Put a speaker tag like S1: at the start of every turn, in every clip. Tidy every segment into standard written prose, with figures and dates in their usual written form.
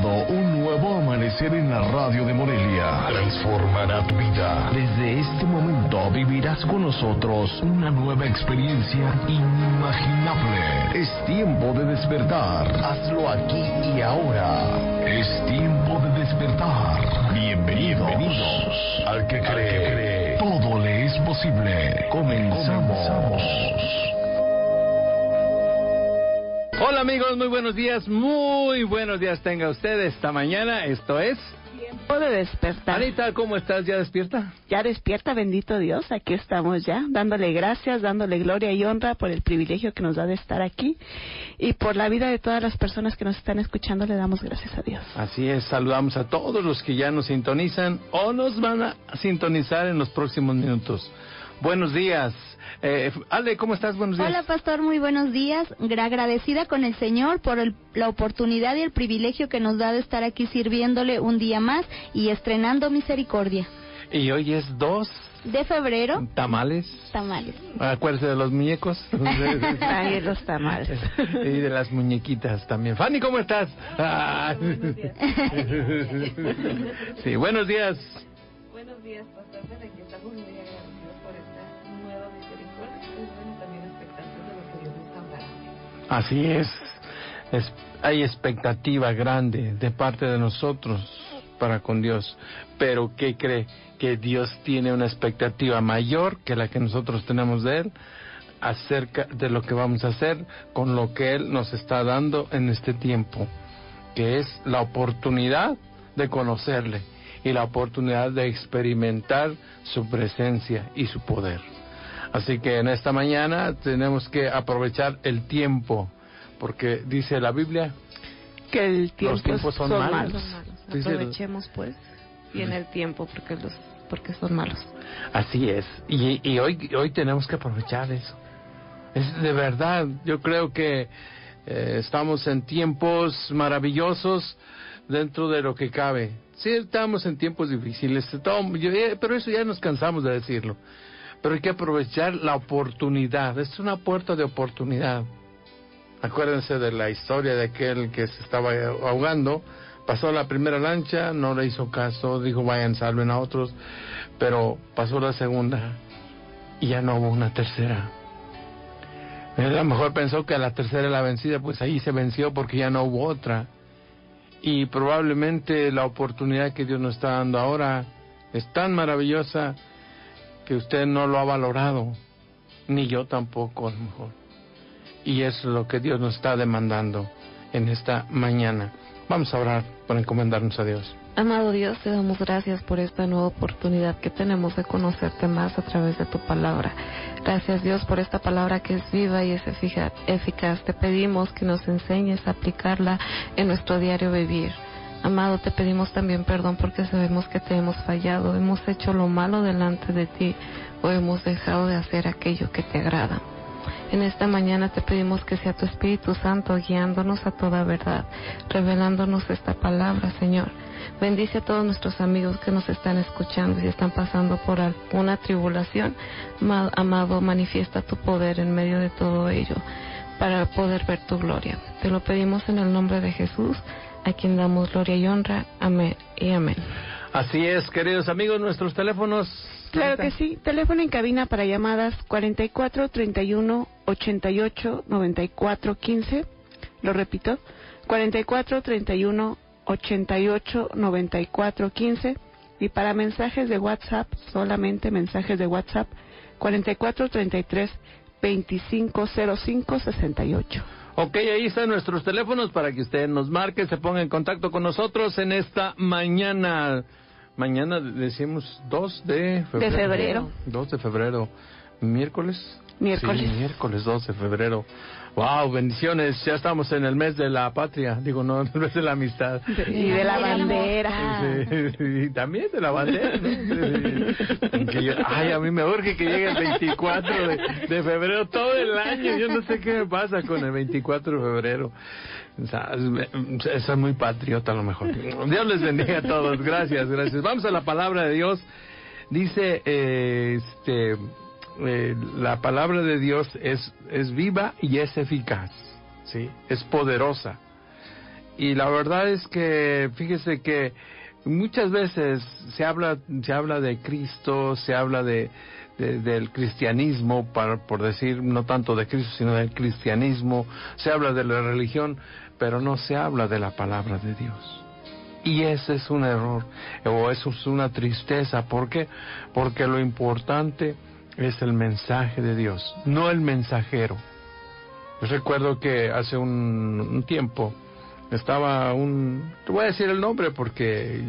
S1: comenzado un nuevo amanecer en la radio de Morelia. Transformará tu vida. Desde este momento vivirás con nosotros una nueva experiencia inimaginable. Es tiempo de despertar. Hazlo aquí y ahora. Es tiempo de despertar. Bienvenidos. Al que cree, todo le es posible. Comenzamos.
S2: Hola amigos, muy buenos días tenga usted esta mañana, esto es...
S3: Tiempo de despertar.
S2: Anita, ¿cómo estás? ¿Ya despierta?
S3: Ya despierta, bendito Dios, aquí estamos ya, dándole gracias, dándole gloria y honra por el privilegio que nos da de estar aquí y por la vida de todas las personas que nos están escuchando, le damos gracias a Dios.
S2: Así es, saludamos a todos los que ya nos sintonizan o nos van a sintonizar en los próximos minutos. Buenos días. Ale, ¿cómo estás? Buenos días.
S4: Hola, pastor, muy buenos días. Agradecida con el Señor por la oportunidad y el privilegio que nos da de estar aquí sirviéndole un día más y estrenando misericordia.
S2: Y hoy es 2
S4: de febrero.
S2: Tamales. Acuérdese de los muñecos.
S3: Ay, los tamales.
S2: Y de las muñequitas también. Fanny, ¿cómo estás? Sí, buenos días.
S5: Buenos días, pastor. Desde que estamos muy agradecidos por esta nueva misericordia. Es bueno también expectativa de lo que Dios nos dará.
S2: Así es. Hay expectativa grande de parte de nosotros para con Dios. Pero ¿qué cree? Que Dios tiene una expectativa mayor que la que nosotros tenemos de Él acerca de lo que vamos a hacer con lo que Él nos está dando en este tiempo, que es la oportunidad de conocerle y la oportunidad de experimentar su presencia y su poder. Así que en esta mañana tenemos que aprovechar el tiempo, porque dice la Biblia
S3: que el tiempo
S2: los tiempos son malos.
S3: Aprovechemos pues bien el tiempo porque son malos.
S2: Así es. Y hoy tenemos que aprovechar eso. Es de verdad, yo creo que estamos en tiempos maravillosos dentro de lo que cabe. Sí, estamos en tiempos difíciles, pero eso ya nos cansamos de decirlo. Pero hay que aprovechar la oportunidad. Es una puerta de oportunidad. Acuérdense de la historia de aquel que se estaba ahogando. Pasó la primera lancha, no le hizo caso, dijo vayan, salven a otros. Pero pasó la segunda y ya no hubo una tercera. A lo mejor pensó que a la tercera la vencida, pues ahí se venció porque ya no hubo otra. Y probablemente la oportunidad que Dios nos está dando ahora es tan maravillosa que usted no lo ha valorado, ni yo tampoco a lo mejor. Y es lo que Dios nos está demandando en esta mañana. Vamos a orar para encomendarnos a Dios.
S5: Amado Dios, te damos gracias por esta nueva oportunidad que tenemos de conocerte más a través de tu palabra. Gracias Dios por esta palabra que es viva y es eficaz. Te pedimos que nos enseñes a aplicarla en nuestro diario vivir. Amado, te pedimos también perdón porque sabemos que te hemos fallado, hemos hecho lo malo delante de ti o hemos dejado de hacer aquello que te agrada. En esta mañana te pedimos que sea tu Espíritu Santo guiándonos a toda verdad, revelándonos esta palabra, Señor. Bendice a todos nuestros amigos que nos están escuchando y están pasando por alguna tribulación. Amado, manifiesta tu poder en medio de todo ello para poder ver tu gloria. Te lo pedimos en el nombre de Jesús, a quien damos gloria y honra. Amén y amén.
S2: Así es, queridos amigos, nuestros teléfonos.
S3: Claro que sí, teléfono en cabina para llamadas 44 31 88 94 15. Lo repito, 44 31 88 94 15. Y para mensajes de WhatsApp, solamente mensajes de WhatsApp, 44 33 25 05 68.
S2: Ok, ahí están nuestros teléfonos para que usted nos marque, se ponga en contacto con nosotros en esta mañana. Mañana decimos 2 de febrero. 2 de febrero. ¿Miércoles?
S3: Miércoles.
S2: Sí, miércoles 2 de febrero. Wow, bendiciones. Ya estamos en el mes de la patria. Digo, no, en el mes de la amistad.
S3: Y de la bandera.
S2: Sí, y también de la bandera, ¿no? Ay, a mí me urge que llegue el 24 de febrero todo el año. Yo no sé qué me pasa con el 24 de febrero. O sea, eso es muy patriota a lo mejor. Dios les bendiga a todos. Gracias. Vamos a la palabra de Dios. Dice, la palabra de Dios es viva y es eficaz, ¿sí? Es poderosa. Y la verdad es que, fíjese que muchas veces se habla de Cristo, se habla del cristianismo, por decir, no tanto de Cristo, sino del cristianismo, se habla de la religión, pero no se habla de la palabra de Dios. Y ese es un error, o eso es una tristeza. ¿Por qué? Porque lo importante es el mensaje de Dios, no el mensajero. Yo recuerdo que hace un tiempo estaba te voy a decir el nombre porque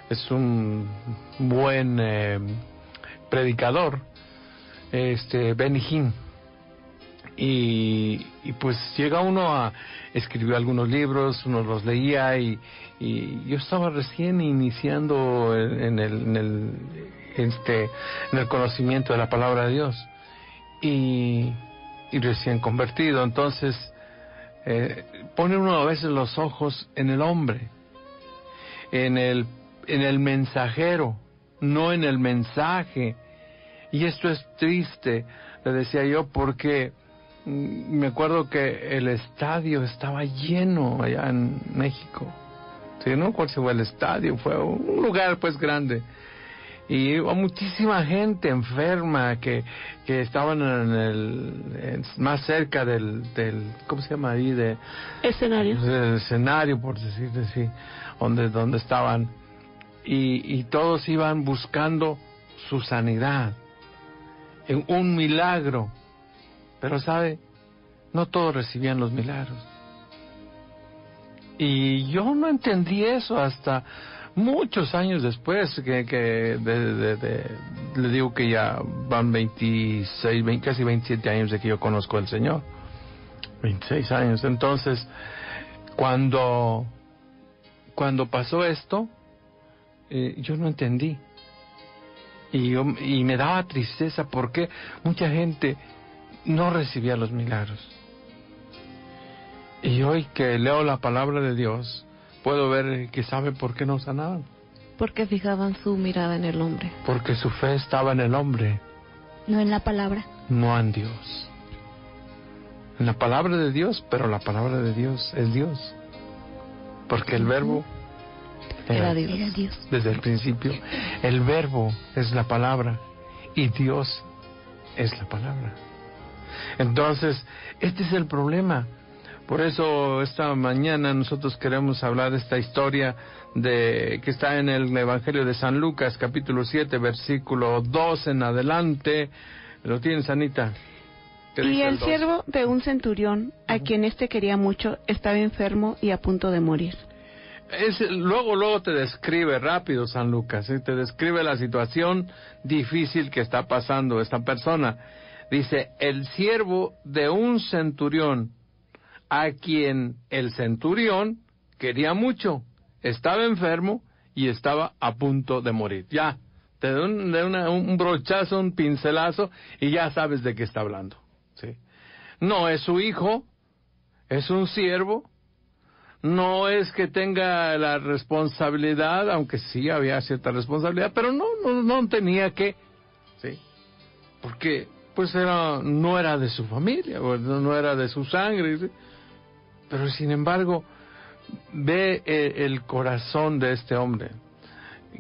S2: es un buen predicador, Benny Hinn. Y pues llega uno escribió algunos libros, uno los leía y yo estaba recién iniciando en el conocimiento de la palabra de Dios y recién convertido. Entonces pone uno a veces los ojos en el hombre, en el mensajero, no en el mensaje. Y esto es triste, le decía yo, porque me acuerdo que el estadio estaba lleno allá en México. Sí, no cuál fue el estadio, fue un lugar pues grande. Y hubo muchísima gente enferma que estaban más cerca del ¿cómo se llama ahí?
S3: Escenario.
S2: Del escenario, por decirlo así, donde estaban. Y todos iban buscando su sanidad, en un milagro. Pero ¿sabe? No todos recibían los milagros. Y yo no entendí eso hasta muchos años después, le digo que ya van 26, casi 27 años de que yo conozco al Señor. 26 años. Entonces, cuando pasó esto, yo no entendí. Y me daba tristeza porque mucha gente no recibía los milagros. Y hoy que leo la palabra de Dios, puedo ver que sabe por qué no sanaban.
S5: Porque fijaban su mirada en el hombre.
S2: Porque su fe estaba en el hombre.
S4: No en la palabra.
S2: No en Dios. En la palabra de Dios, pero la palabra de Dios es Dios. Porque el verbo
S5: era Dios.
S2: Desde el principio. El verbo es la palabra y Dios es la palabra. Entonces, este es el problema. Por eso esta mañana nosotros queremos hablar de esta historia que está en el Evangelio de San Lucas, capítulo 7, versículo 2 en adelante. ¿Lo tienes, Anita?
S3: Y el siervo de un centurión, a quien quería mucho, estaba enfermo y a punto de morir.
S2: Luego te describe rápido San Lucas, ¿sí? Te describe la situación difícil que está pasando esta persona. Dice, el siervo de un centurión, a quien el centurión quería mucho, estaba enfermo y estaba a punto de morir. Ya, te da un brochazo, un pincelazo y ya sabes de qué está hablando. ¿Sí? No es su hijo, es un siervo. No es que tenga la responsabilidad, aunque sí había cierta responsabilidad, pero no tenía que, ¿sí? Porque pues no era de su familia, no era de su sangre, ¿sí? Pero sin embargo ve el corazón de este hombre,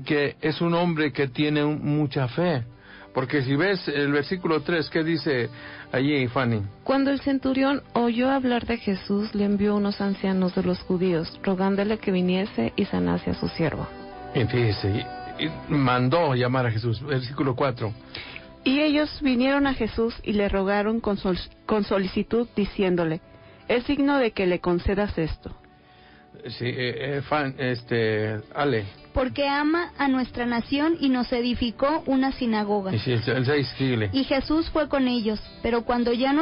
S2: que es un hombre que tiene mucha fe. Porque si ves el versículo 3, ¿qué dice allí, Fanny?
S5: Cuando el centurión oyó hablar de Jesús, le envió unos ancianos de los judíos, rogándole que viniese y sanase a su siervo.
S2: Y fíjese, y mandó llamar a Jesús. Versículo 4.
S3: Y ellos vinieron a Jesús y le rogaron con solicitud, diciéndole, es digno de que le concedas esto.
S2: Sí, Ale.
S4: Porque ama a nuestra nación y nos edificó una sinagoga.
S2: Sí, el 6, síguele.
S4: Y Jesús fue con ellos, pero cuando ya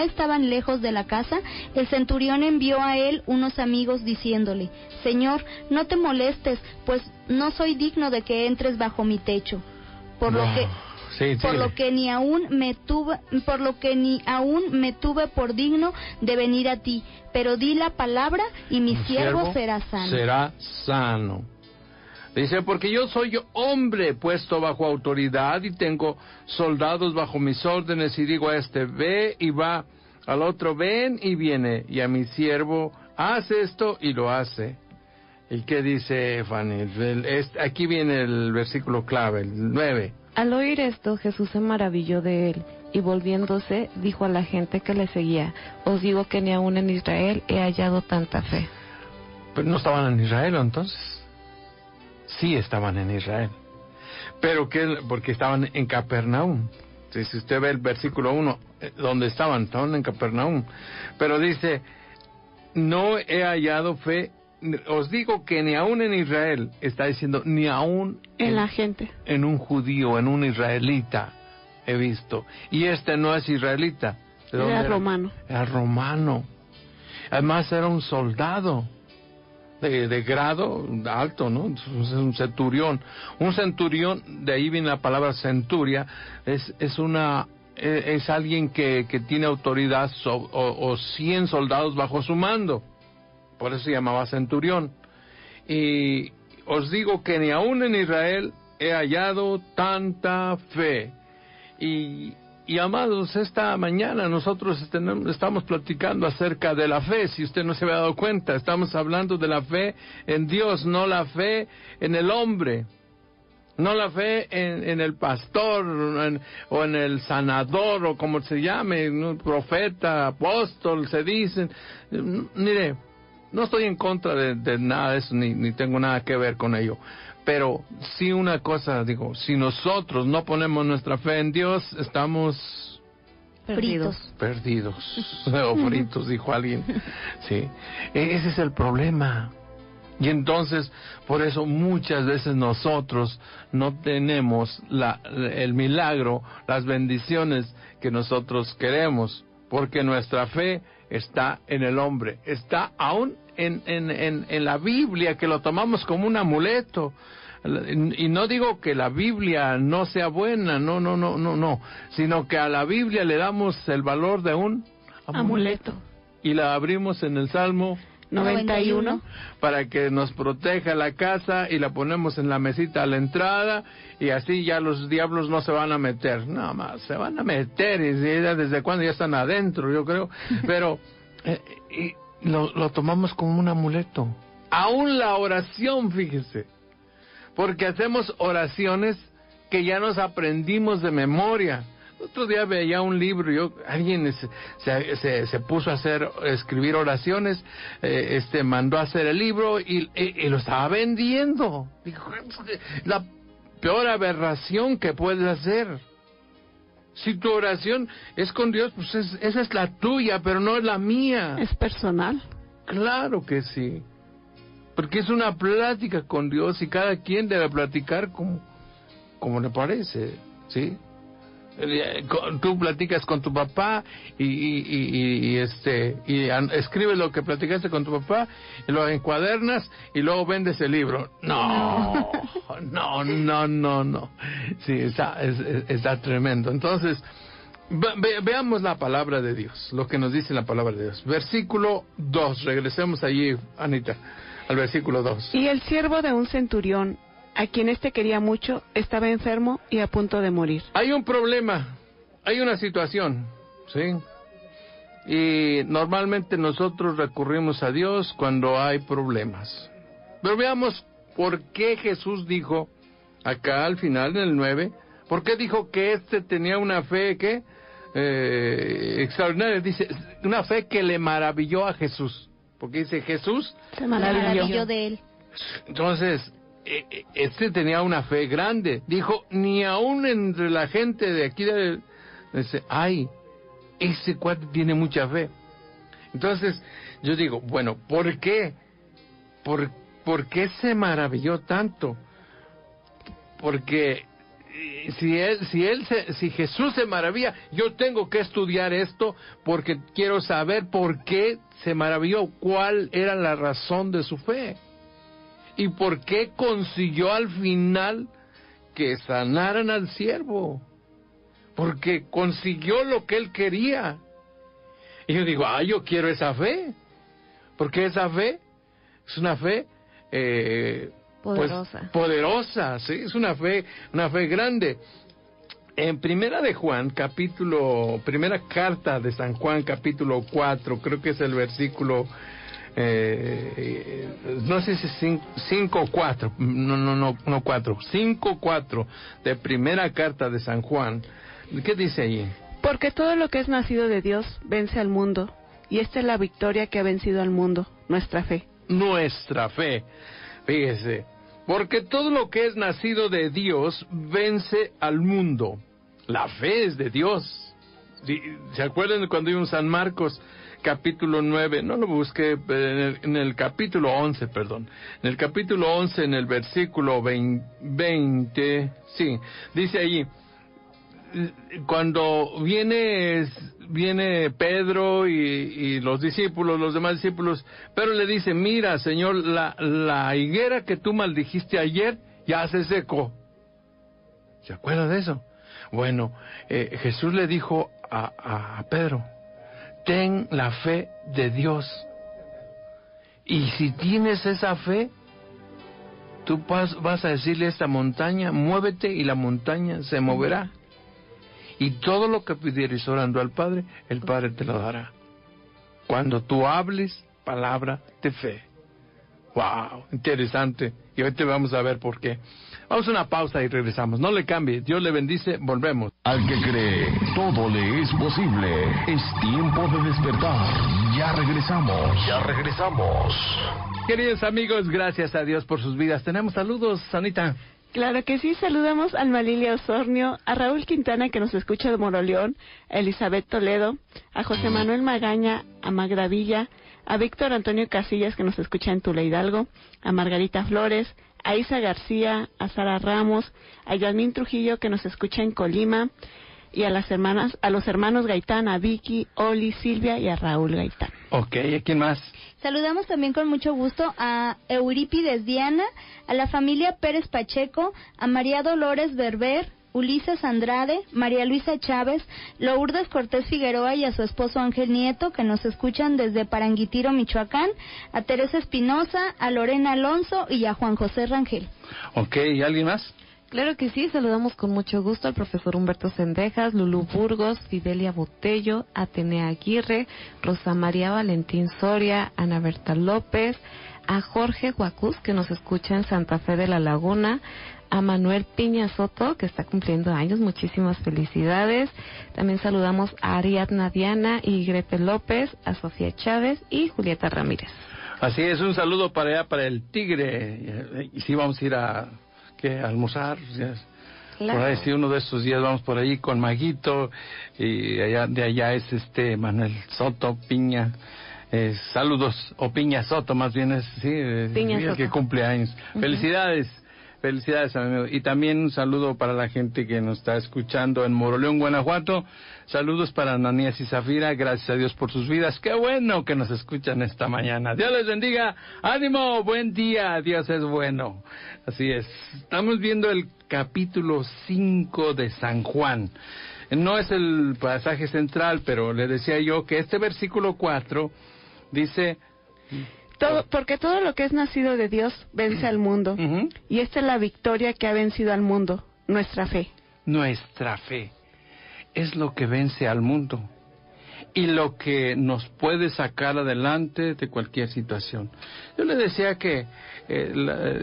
S4: estaban lejos de la casa, el centurión envió a él unos amigos diciéndole, Señor, no te molestes, pues no soy digno de que entres bajo mi techo. Por lo que ni aún me tuve por digno de venir a ti, pero di la palabra y mi siervo será
S2: sano. Dice, porque yo soy hombre puesto bajo autoridad y tengo soldados bajo mis órdenes, y digo a este ve y va, al otro ven y viene, y a mi siervo haz esto y lo hace. ¿Y qué dice Fanny? Aquí viene el versículo clave, el 9.
S5: Al oír esto, Jesús se maravilló de él, y volviéndose, dijo a la gente que le seguía, os digo que ni aún en Israel he hallado tanta fe.
S2: Pero no estaban en Israel entonces. Sí estaban en Israel. Pero porque estaban en Capernaum. Si usted ve el versículo 1, ¿dónde estaban? Estaban en Capernaum. Pero dice, no he hallado fe. Os digo que ni aún en Israel, está diciendo, ni aún
S3: en la gente,
S2: en un judío, en un israelita he visto. Y no es israelita.
S3: Era romano.
S2: Era romano. Además era un soldado de grado alto, ¿no? Un centurión. Un centurión, de ahí viene la palabra centuria, es alguien que tiene autoridad o 100 soldados bajo su mando. Por eso se llamaba centurión. Y os digo que ni aún en Israel he hallado tanta fe. Y amados, esta mañana nosotros estamos platicando acerca de la fe. Si usted no se había dado cuenta, estamos hablando de la fe en Dios, no la fe en el hombre. No la fe en el pastor o en el sanador o como se llame, ¿no? Profeta, apóstol, se dicen. Mire, no estoy en contra de nada de eso, ni tengo nada que ver con ello. Pero sí una cosa, digo, si nosotros no ponemos nuestra fe en Dios, estamos
S4: perdidos.
S2: O fritos, dijo alguien. Sí, ese es el problema. Y entonces, por eso muchas veces nosotros no tenemos el milagro, las bendiciones que nosotros queremos, porque nuestra fe está en el hombre, está aún en la Biblia, que lo tomamos como un amuleto. Y no digo que la Biblia no sea buena, no, sino que a la Biblia le damos el valor de un amuleto. Y la abrimos en el Salmo
S3: 91
S2: para que nos proteja la casa, y la ponemos en la mesita a la entrada, y así ya los diablos no se van a meter. Nada más, se van a meter, y desde cuando ya están adentro, yo creo. Pero lo tomamos como un amuleto. Aún la oración, fíjese, porque hacemos oraciones que ya nos aprendimos de memoria. Otro día veía un libro, alguien se puso a escribir oraciones, mandó a hacer el libro y lo estaba vendiendo. Dijo, la peor aberración que puedes hacer. Si tu oración es con Dios, pues esa es la tuya, pero no es la mía.
S3: Es personal. Claro
S2: que sí. Porque es una plática con Dios, y cada quien debe platicar como le parece, ¿sí? Tú platicas con tu papá y escribes lo que platicaste con tu papá, y lo encuadernas y luego vendes el libro. No. Sí, está tremendo. Entonces, veamos la palabra de Dios, lo que nos dice la palabra de Dios. Versículo 2, regresemos allí, Anita, al versículo 2.
S3: Y el siervo de un centurión, a quien quería mucho, estaba enfermo y a punto de morir.
S2: Hay un problema, hay una situación, ¿sí? Y normalmente nosotros recurrimos a Dios cuando hay problemas. Pero veamos por qué Jesús dijo, acá al final, en el 9, por qué dijo que tenía una fe extraordinaria. Dice, una fe que le maravilló a Jesús. Porque dice, Jesús
S3: se maravilló
S4: de él.
S2: Entonces, tenía una fe grande. Dijo, ni aún entre la gente de aquí dice, ay, ese cuate tiene mucha fe. Entonces, yo digo, bueno, ¿por qué? ¿Por qué se maravilló tanto? Porque si Jesús se maravilla, yo tengo que estudiar esto, porque quiero saber por qué se maravilló, cuál era la razón de su fe. ¿Y por qué consiguió al final que sanaran al siervo? Porque consiguió lo que él quería. Y yo digo, yo quiero esa fe. Porque esa fe es una fe
S5: poderosa.
S2: Pues, poderosa, sí, es una fe grande. En primera carta de San Juan, capítulo 4, creo que es el versículo no sé si 5 o 4, no 4, 5:4 de primera carta de San Juan. ¿Qué dice ahí?
S3: Porque todo lo que es nacido de Dios vence al mundo, y esta es la victoria que ha vencido al mundo, nuestra fe.
S2: Nuestra fe, fíjese, porque todo lo que es nacido de Dios vence al mundo. La fe es de Dios. ¿Se acuerdan cuando vimos San Marcos capítulo 9? No lo busqué, en el capítulo 11, perdón. En el capítulo 11, en el versículo 20, sí, dice allí, cuando viene Pedro y los discípulos, los demás discípulos, Pedro le dice, mira, Señor, la higuera que tú maldijiste ayer ya se secó. ¿Se acuerda de eso? Bueno, Jesús le dijo a Pedro, ten la fe de Dios. Y si tienes esa fe, tú vas a decirle a esta montaña, muévete, y la montaña se moverá. Y todo lo que pidieres orando al Padre, el Padre te lo dará. Cuando tú hables palabra de fe. ¡Wow! Interesante. Y hoy te vamos a ver por qué. Vamos a una pausa y regresamos. No le cambie. Dios le bendice. Volvemos.
S1: Al que cree, todo le es posible. Es tiempo de despertar. Ya regresamos.
S2: Queridos amigos, gracias a Dios por sus vidas. Tenemos saludos, Anita.
S3: Claro que sí, saludamos a Alma Lilia Osornio, a Raúl Quintana, que nos escucha de Moroleón, a Elizabeth Toledo, a José Manuel Magaña, a Magda Villa, a Víctor Antonio Casillas, que nos escucha en Tula Hidalgo, a Margarita Flores, a Isa García, a Sara Ramos, a Yasmín Trujillo, que nos escucha en Colima, y a los hermanos Gaitán, a Vicky, Oli, Silvia y a Raúl Gaitán.
S2: Ok, ¿a quién más?
S4: Saludamos también con mucho gusto a Eurípides Diana, a la familia Pérez Pacheco, a María Dolores Berber, Ulises Andrade, María Luisa Chávez, Lourdes Cortés Figueroa y a su esposo Ángel Nieto, que nos escuchan desde Paranguitiro, Michoacán, a Teresa Espinosa, a Lorena Alonso y a Juan José Rangel.
S2: Ok, ¿y alguien más?
S5: Claro que sí, saludamos con mucho gusto al profesor Humberto Sendejas, Lulú Burgos, Fidelia Botello, Atenea Aguirre, Rosa María Valentín Soria, Ana Berta López, a Jorge Huacuz, que nos escucha en Santa Fe de la Laguna, a Manuel Piña Soto, que está cumpliendo años, muchísimas felicidades. También saludamos a Ariadna Diana y Grepe López, a Sofía Chávez y Julieta Ramírez.
S2: Así es, un saludo para allá, para el Tigre. Y sí, vamos a ir a almorzar. Claro. Por ahí sí, uno de estos días vamos por ahí con Maguito, y de allá es Manuel Soto Piña. Saludos, o Piña Soto más bien es, sí, el que cumple años. Felicidades, amigo. Y también un saludo para la gente que nos está escuchando en Moroleón, Guanajuato. Saludos para Ananías y Zafira. Gracias a Dios por sus vidas. Qué bueno que nos escuchan esta mañana. Dios les bendiga. ¡Ánimo! Buen día. Dios es bueno. Así es. Estamos viendo el capítulo 5 de San Juan. No es el pasaje central, pero le decía yo que este versículo 4 dice...
S3: Porque todo lo que es nacido de Dios vence al mundo. Y esta es la victoria que ha vencido al mundo, nuestra fe.
S2: Nuestra fe es lo que vence al mundo y lo que nos puede sacar adelante de cualquier situación. Yo le decía que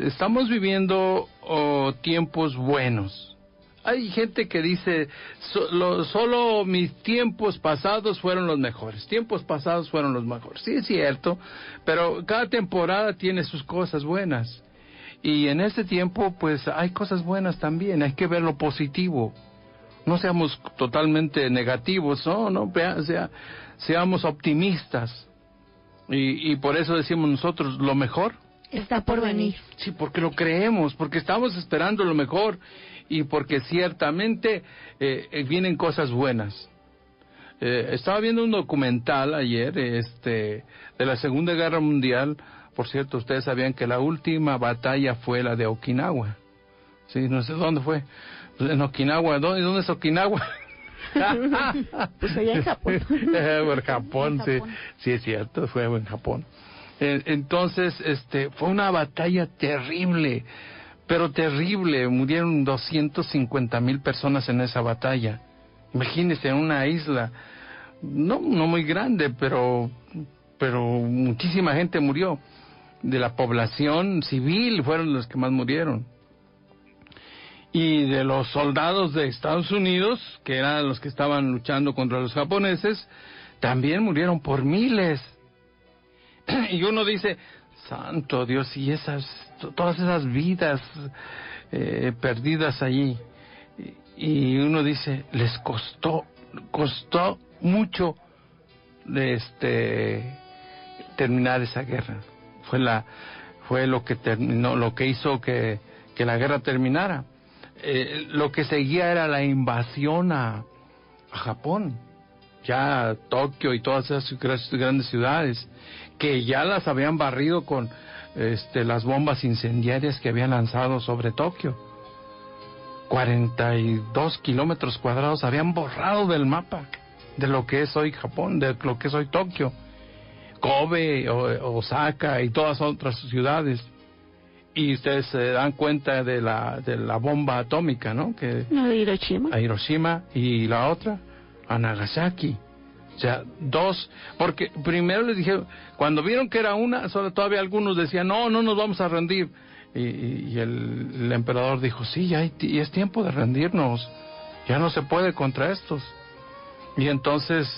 S2: estamos viviendo tiempos buenos. Hay gente que dice, solo mis tiempos pasados fueron los mejores. Sí, es cierto, pero cada temporada tiene sus cosas buenas. Y en este tiempo, pues, hay cosas buenas también. Hay que ver lo positivo. No seamos totalmente negativos, no, seamos optimistas. Y por eso decimos nosotros, lo mejor
S4: está por venir.
S2: Sí, porque lo creemos, porque estamos esperando lo mejor. Y porque ciertamente vienen cosas buenas. Estaba viendo un documental ayer de la Segunda Guerra Mundial. Por cierto, ustedes sabían que la última batalla fue la de Okinawa. Sí, no sé dónde fue. Pues en Okinawa. ¿Dónde es Okinawa?
S3: Pues allá en Japón.
S2: Por Japón, sí. Sí, es cierto, fue en Japón. Entonces, fue una batalla terrible. Pero terrible, murieron 250,000 personas en esa batalla. Imagínense, en una isla, no muy grande, pero pero muchísima gente murió. De la población civil fueron los que más murieron. Y de los soldados de Estados Unidos, que eran los que estaban luchando contra los japoneses, también murieron por miles. Y uno dice, santo Dios, y todas esas vidas perdidas allí. Y uno dice, les costó mucho terminar esa guerra. Fue lo que terminó, lo que hizo que la guerra terminara. Lo que seguía era la invasión a Japón, ya Tokio y todas esas grandes ciudades, que ya las habían barrido con las bombas incendiarias que habían lanzado sobre Tokio. 42 kilómetros cuadrados habían borrado del mapa de lo que es hoy Japón, de lo que es hoy Tokio, Kobe, Osaka y todas otras ciudades. Y ustedes se dan cuenta de la bomba atómica, ¿no? De
S3: Hiroshima.
S2: A Hiroshima, y la otra a Nagasaki. O sea, dos, porque primero les dije, cuando vieron que era una, todavía algunos decían, no nos vamos a rendir. Y el emperador dijo, sí, ya es tiempo de rendirnos, ya no se puede contra estos. Y entonces,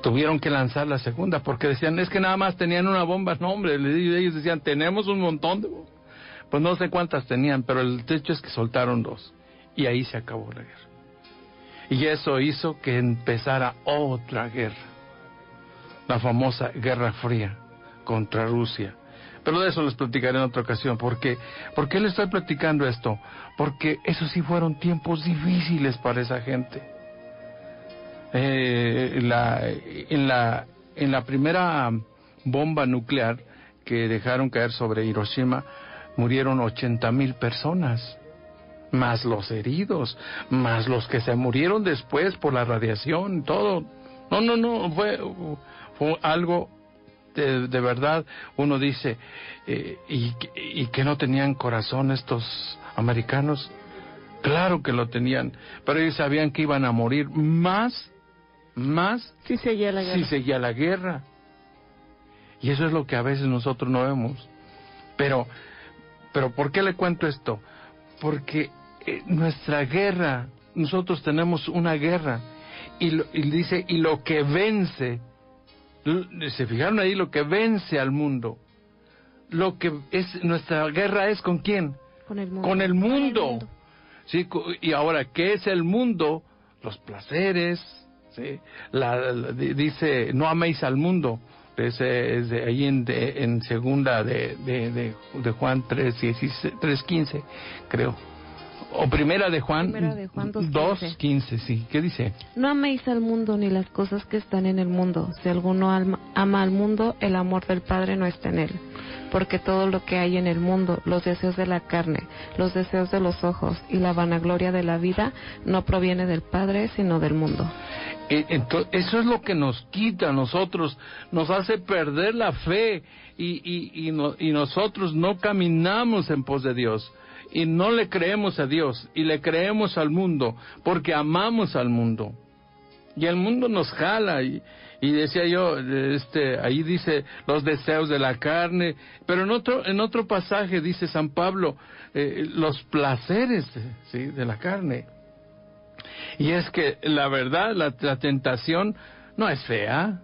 S2: tuvieron que lanzar la segunda, porque decían, es que nada más tenían una bomba. No, hombre, ellos decían, tenemos un montón de bombas. Pues no sé cuántas tenían, pero el hecho es que soltaron dos, y ahí se acabó la guerra. Y eso hizo que empezara otra guerra, la famosa Guerra Fría contra Rusia. Pero de eso les platicaré en otra ocasión. ¿Por qué les estoy platicando esto? Porque esos sí fueron tiempos difíciles para esa gente. En la primera bomba nuclear que dejaron caer sobre Hiroshima, murieron 80,000 personas, más los heridos, más los que se murieron después por la radiación, todo. No, fue algo de verdad. Uno dice, y que no tenían corazón estos americanos. Claro que lo tenían, pero ellos sabían que iban a morir más
S3: si seguía la guerra.
S2: Y eso es lo que a veces nosotros no vemos. Pero ¿por qué le cuento esto? Porque nuestra guerra, nosotros tenemos una guerra, y dice, y lo que vence, se fijaron ahí, lo que vence al mundo, lo que es nuestra guerra es ¿con quién?
S5: Con el mundo.
S2: Con el mundo. Sí, y ahora, ¿qué es el mundo? Los placeres, ¿sí? Dice, no améis al mundo. Es de ahí en segunda de Juan 3:15, creo. O primera de Juan 2:15, sí. ¿Qué dice?
S5: No améis al mundo ni las cosas que están en el mundo. Si alguno ama al mundo, el amor del Padre no está en él. Porque todo lo que hay en el mundo, los deseos de la carne, los deseos de los ojos y la vanagloria de la vida, no proviene del Padre, sino del mundo.
S2: Entonces, eso es lo que nos quita a nosotros, nos hace perder la fe, y nosotros no caminamos en pos de Dios, y no le creemos a Dios, y le creemos al mundo, porque amamos al mundo. Y el mundo nos jala, y decía yo, ahí dice los deseos de la carne, pero en otro pasaje dice San Pablo, los placeres, ¿sí?, de la carne. Y es que la verdad, la tentación no es fea.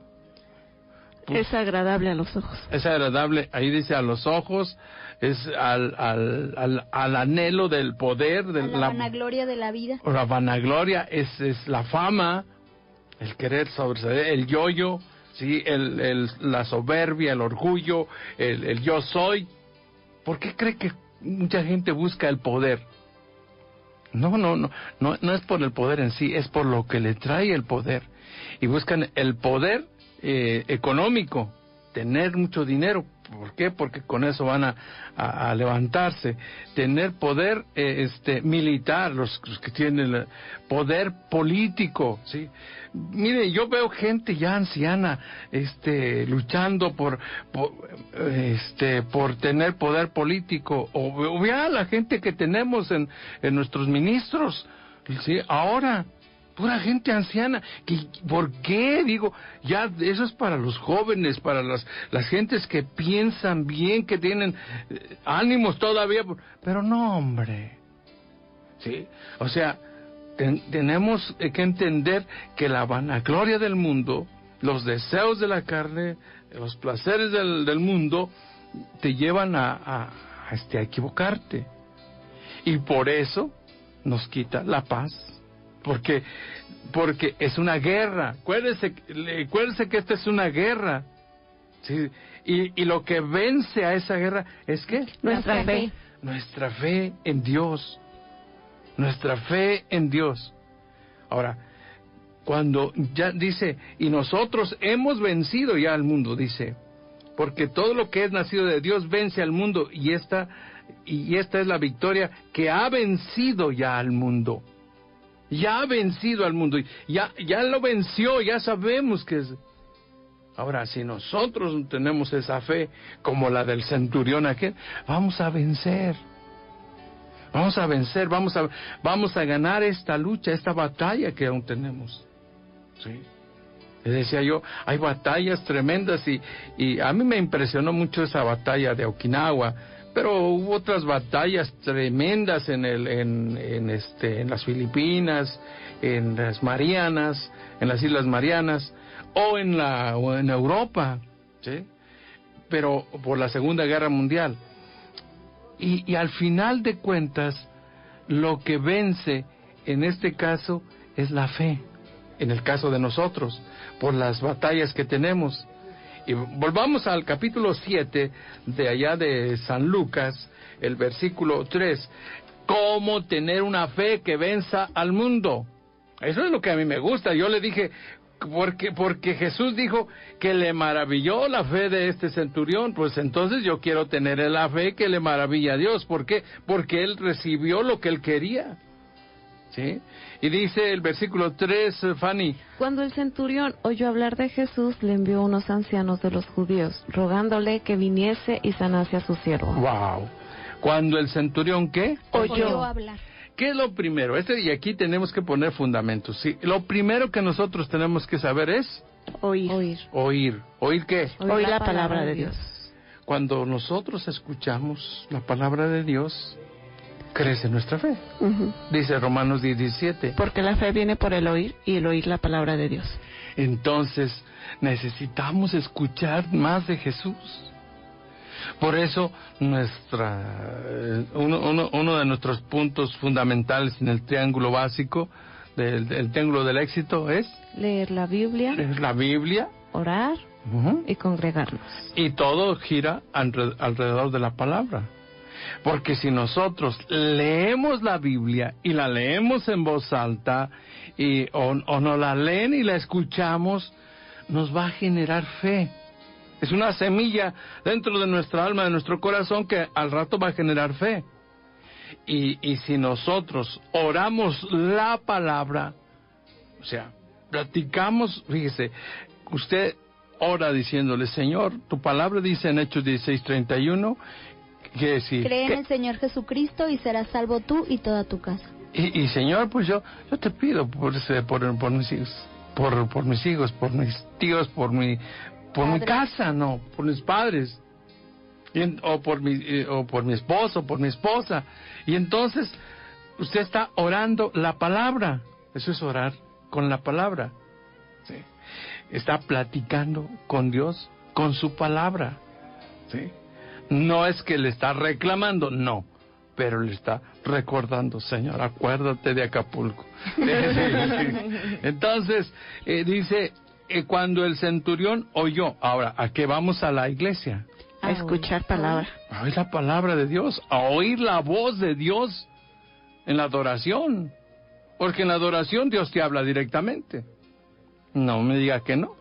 S3: Es agradable a los ojos.
S2: Es agradable, ahí dice a los ojos, es al anhelo del poder, de
S4: la vanagloria de la vida.
S2: La vanagloria es la fama, el querer sobresalir, el yo-yo, ¿sí? La soberbia, el orgullo, el yo soy. ¿Por qué cree que mucha gente busca el poder? No es por el poder en sí, es por lo que le trae el poder. Y buscan el poder económico, tener mucho dinero. ¿Por qué? Porque con eso van a levantarse. Tener poder militar, los que tienen poder político, ¿sí? Mire, yo veo gente ya anciana luchando por tener poder político, o vea la gente que tenemos en nuestros ministros, ¿sí? Ahora, Pura gente anciana. ¿Por qué? Digo, ya eso es para los jóvenes, para las gentes que piensan bien, que tienen ánimos todavía. Pero no, hombre. ¿Sí? O sea, tenemos que entender que la vanagloria del mundo, los deseos de la carne, los placeres del mundo, te llevan a equivocarte. Y por eso nos quita la paz. Porque es una guerra. Acuérdese que esta es una guerra. ¿Sí? Y lo que vence a esa guerra es ¿qué?
S3: Nuestra fe.
S2: Nuestra fe en Dios. Nuestra fe en Dios. Ahora, cuando ya dice, y nosotros hemos vencido ya al mundo, dice, porque todo lo que es nacido de Dios vence al mundo, y esta es la victoria que ha vencido ya al mundo. Ya ha vencido al mundo, ya lo venció, ya sabemos que es. Ahora, si nosotros tenemos esa fe como la del centurión aquel, vamos a vencer. Vamos a vencer, vamos a ganar esta lucha, esta batalla que aún tenemos. ¿Sí? Les decía yo, hay batallas tremendas y a mí me impresionó mucho esa batalla de Okinawa, pero hubo otras batallas tremendas en las Filipinas, en las Marianas, en las Islas Marianas, o en Europa, ¿sí? Pero por la Segunda Guerra Mundial. Y al final de cuentas, lo que vence en este caso es la fe, en el caso de nosotros, por las batallas que tenemos. Y volvamos al capítulo 7 de allá de San Lucas, el versículo 3. ¿Cómo tener una fe que venza al mundo? Eso es lo que a mí me gusta. Yo le dije, porque Jesús dijo que le maravilló la fe de este centurión, pues entonces yo quiero tener la fe que le maravilla a Dios. ¿Por qué? Porque él recibió lo que él quería. ¿Sí? Y dice el versículo 3, Fanny.
S5: Cuando el centurión oyó hablar de Jesús, le envió unos ancianos de los judíos, rogándole que viniese y sanase a su siervo.
S2: Wow. Cuando el centurión, ¿qué?
S4: Oyó hablar.
S2: ¿Qué es lo primero? Y aquí tenemos que poner fundamentos. ¿Sí? Lo primero que nosotros tenemos que saber es
S3: Oír.
S2: ¿Oír qué?
S3: Oír la palabra de Dios.
S2: Cuando nosotros escuchamos la palabra de Dios, crece nuestra fe.
S3: Uh-huh.
S2: Dice Romanos 17.
S3: Porque la fe viene por el oír y el oír la palabra de Dios.
S2: Entonces, necesitamos escuchar más de Jesús. Por eso, uno de nuestros puntos fundamentales en el triángulo básico, del triángulo del éxito, es
S5: leer la Biblia, orar y congregarnos.
S2: Y todo gira alrededor de la palabra. Porque si nosotros leemos la Biblia y la leemos en voz alta o no la leen y la escuchamos, nos va a generar fe. Es una semilla dentro de nuestra alma, de nuestro corazón, que al rato va a generar fe. Y si nosotros oramos la palabra, o sea, platicamos, fíjese, usted ora diciéndole, Señor, tu palabra dice en Hechos 16:31, que decir,
S4: cree en el Señor Jesucristo y serás salvo tú y toda tu casa.
S2: Y Señor, pues yo te pido por mis hijos, por mis hijos, por mis tíos, por mi casa, no, por mis padres, o por mi esposo, por mi esposa. Y entonces usted está orando la palabra. Eso es orar con la palabra. ¿Sí? Está platicando con Dios con su palabra. ¿Sí? No es que le está reclamando, no, pero le está recordando, Señor, acuérdate de Acapulco. Entonces, dice, cuando el centurión oyó, ahora, ¿a qué vamos a la iglesia?
S3: A escuchar palabra.
S2: A oír la palabra de Dios, a oír la voz de Dios en la adoración. Porque en la adoración Dios te habla directamente. No me diga que no.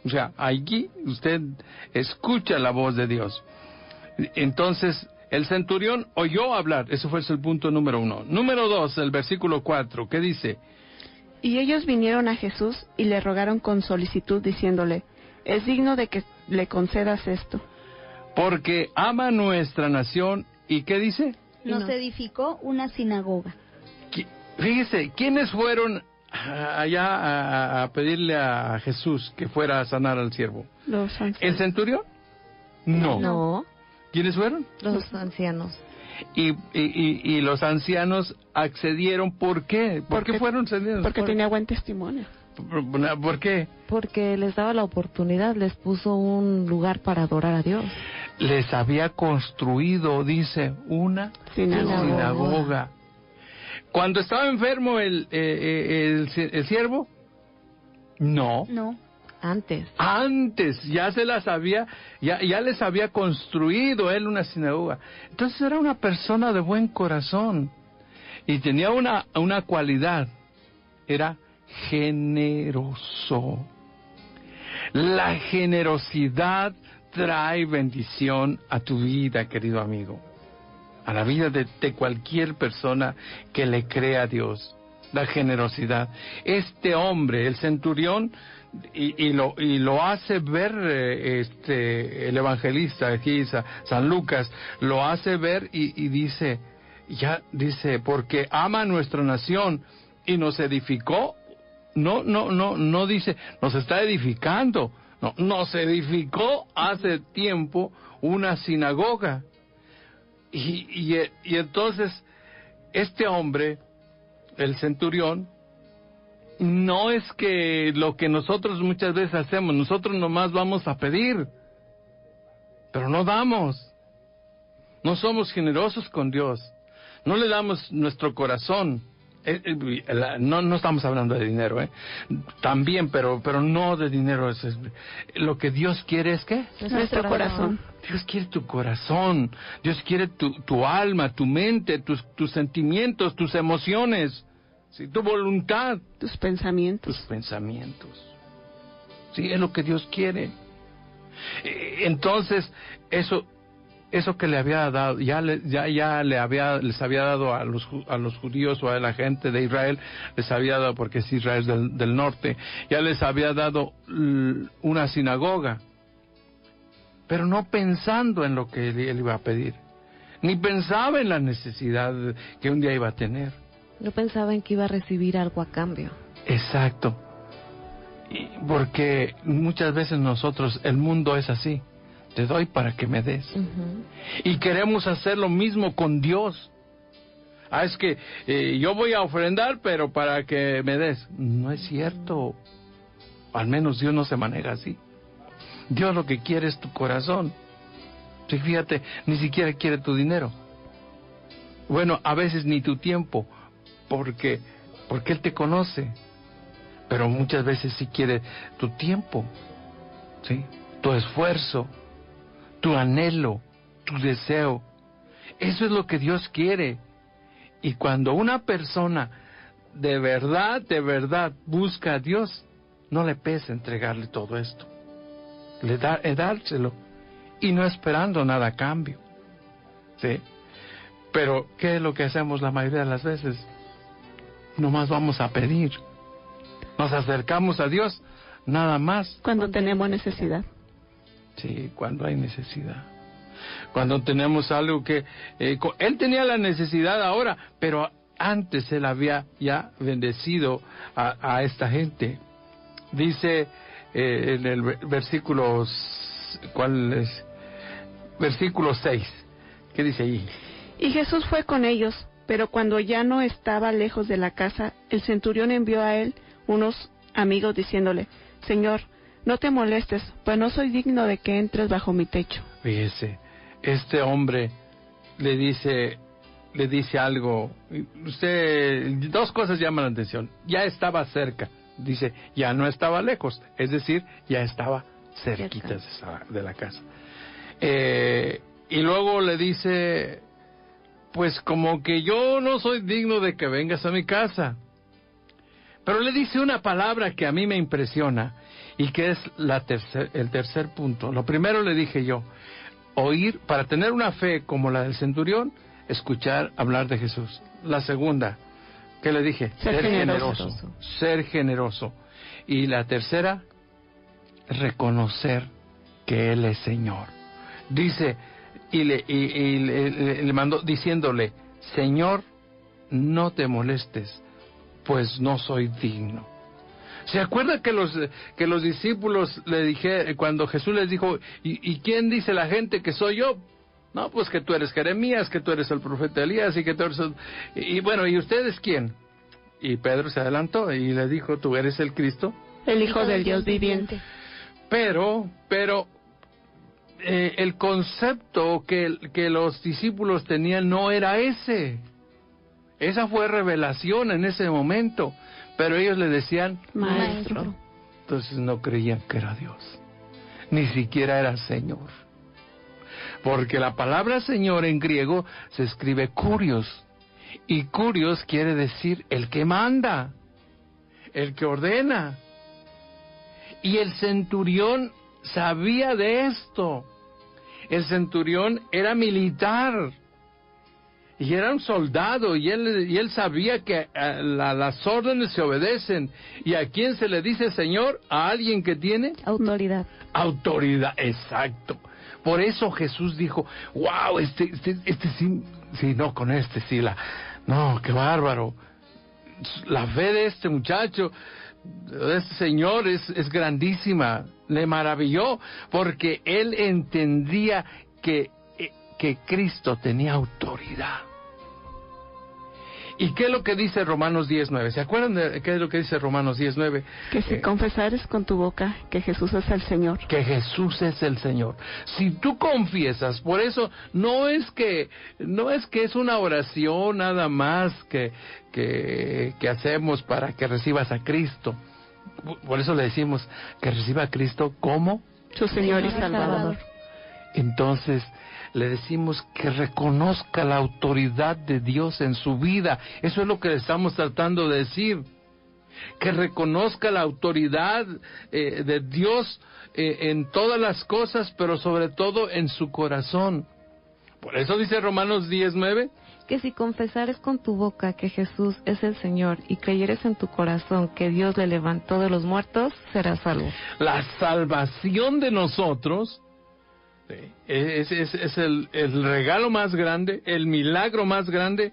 S2: O sea, allí usted escucha la voz de Dios. Entonces, el centurión oyó hablar. Ese fue el punto número 1. Número 2, el versículo 4, ¿qué dice?
S3: Y ellos vinieron a Jesús y le rogaron con solicitud, diciéndole, es digno de que le concedas esto.
S2: Porque ama nuestra nación, ¿y qué dice?
S4: Nos edificó una sinagoga.
S2: Fíjese, ¿quiénes fueron allá a pedirle a Jesús que fuera a sanar al siervo.
S3: Los ancianos.
S2: ¿El centurión? No.
S5: No,
S2: ¿Quiénes fueron?
S5: los ancianos.
S2: Y los ancianos accedieron. ¿Por qué? ¿Por qué fueron cedidos?
S3: Porque tenía buen testimonio.
S2: ¿Por qué?
S5: Porque les daba la oportunidad, les puso un lugar para adorar a Dios.
S2: Les había construido, dice, una sinagoga. Cuando estaba enfermo el siervo, no.
S4: No.
S5: Antes.
S2: Ya se las había, ya les había construido él una sinagoga. Entonces era una persona de buen corazón y tenía una cualidad, era generoso. La generosidad trae bendición a tu vida, querido amigo, a la vida de cualquier persona que le crea a Dios. La generosidad. Este hombre, el centurión, y lo hace ver el evangelista aquí, San Lucas, lo hace ver y dice, porque ama a nuestra nación y nos edificó. No dice, nos está edificando. No, nos edificó hace tiempo una sinagoga. Y entonces, este hombre, el centurión, no es que lo que nosotros muchas veces hacemos, nosotros nomás vamos a pedir, pero no damos. No somos generosos con Dios. No le damos nuestro corazón. No estamos hablando de dinero, también, pero no de dinero. Lo que Dios quiere es ¿qué?
S3: Nuestro corazón.
S2: Dios quiere tu corazón. Dios quiere tu alma, tu mente, tus sentimientos, tus emociones, ¿sí? Tu voluntad,
S3: tus pensamientos.
S2: Sí, es lo que Dios quiere. Entonces, eso que le había dado, les había dado a los judíos o a la gente de Israel, les había dado, porque es Israel del norte, ya les había dado una sinagoga, pero no pensando en lo que él iba a pedir, ni pensaba en la necesidad que un día iba a tener.
S5: No pensaba en que iba a recibir algo a cambio.
S2: Exacto. Porque muchas veces nosotros, el mundo es así. Te doy para que me des.
S5: Uh-huh.
S2: Y queremos hacer lo mismo con Dios. Es que yo voy a ofrendar, pero para que me des. No es cierto. Al menos Dios no se maneja así. Dios lo que quiere es tu corazón. Sí, fíjate, ni siquiera quiere tu dinero. Bueno, a veces ni tu tiempo, porque Él te conoce. Pero muchas veces sí quiere tu tiempo, ¿sí? Tu esfuerzo, tu anhelo, tu deseo. Eso es lo que Dios quiere. Y cuando una persona de verdad busca a Dios, no le pesa entregarle todo esto. Dárselo. Y no esperando nada a cambio. ¿Sí? Pero, ¿qué es lo que hacemos la mayoría de las veces? Nomás vamos a pedir. Nos acercamos a Dios, nada más.
S3: Cuando tenemos necesidad.
S2: Sí, cuando hay necesidad. Cuando tenemos algo que... él tenía la necesidad ahora, pero antes él había ya bendecido a esta gente. Dice en el versículo... ¿Cuál es? Versículo 6. ¿Qué dice ahí?
S3: Y Jesús fue con ellos, pero cuando ya no estaba lejos de la casa, el centurión envió a él unos amigos diciéndole: Señor, no te molestes, pues no soy digno de que entres bajo mi techo.
S2: Fíjese, este hombre le dice algo. Dos cosas llaman la atención. Ya estaba cerca, dice, ya no estaba lejos, es decir, ya estaba cerquita de la casa. Y luego le dice, pues como que yo no soy digno de que vengas a mi casa. Pero le dice una palabra que a mí me impresiona y que es el tercer punto. Lo primero le dije yo, oír, para tener una fe como la del centurión, escuchar hablar de Jesús. La segunda, ¿qué le dije?
S3: Ser generoso.
S2: Ser generoso. Y la tercera, reconocer que Él es Señor. Dice, y le mandó diciéndole, Señor, no te molestes, pues no soy digno. ¿Se acuerda que los discípulos le dije, cuando Jesús les dijo, ¿y quién dice la gente que soy yo? No, pues que tú eres Jeremías, que tú eres el profeta Elías, y que tú eres y bueno, ¿y ustedes quién? Y Pedro se adelantó y le dijo, tú eres el Cristo,
S3: el Hijo del Dios viviente.
S2: Pero el concepto que los discípulos tenían no era ese. Esa fue revelación en ese momento. Pero ellos le decían,
S3: Maestro.
S2: Entonces no creían que era Dios. Ni siquiera era Señor. Porque la palabra Señor en griego se escribe kurios. Y kurios quiere decir el que manda, el que ordena. Y el centurión sabía de esto. El centurión era militar. Y era un soldado, y él sabía que las órdenes se obedecen. ¿Y a quién se le dice Señor? A alguien que tiene
S4: autoridad.
S2: Autoridad, exacto. Por eso Jesús dijo, wow, sí, no, con sí, no, qué bárbaro. La fe de este muchacho, de este señor es grandísima. Le maravilló, porque él entendía que Cristo tenía autoridad. ¿Y qué es lo que dice Romanos 10:9? ¿Se acuerdan de qué es lo que dice Romanos 10:9?
S3: Que si confesares con tu boca que Jesús es el Señor. Que
S2: Jesús es el Señor. Si tú confiesas, por eso no es que es una oración nada más que hacemos para que recibas a Cristo. Por eso le decimos que reciba a Cristo como
S3: su Señor y Salvador.
S2: Entonces le decimos que reconozca la autoridad de Dios en su vida. Eso es lo que le estamos tratando de decir. Que reconozca la autoridad de Dios en todas las cosas, pero sobre todo en su corazón. Por eso dice Romanos 10:9.
S5: Que si confesares con tu boca que Jesús es el Señor y creyeres en tu corazón que Dios le levantó de los muertos, serás salvo.
S2: La salvación de nosotros es el regalo más grande, el milagro más grande.